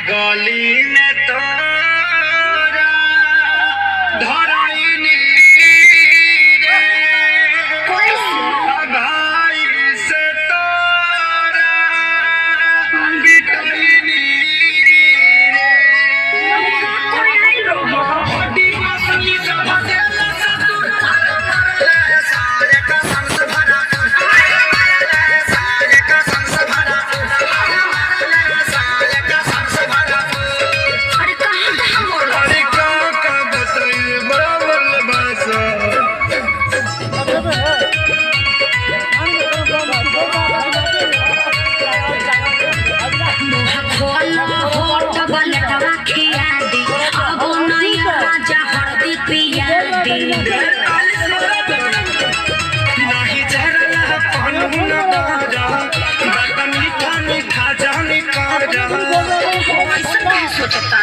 गली में तोरा धराइनी रे भाई से तोरा बिटाइनी रे हड्डी मसली से भसेला ससुर मरले सारे का संस भरा सारे का संस भरा मरले सारे का संस भरा। अरे कहाँ का बताइए बाबल भाषा नहीं जरा पानी न जा मीठा मीठा जाने का जा सोचता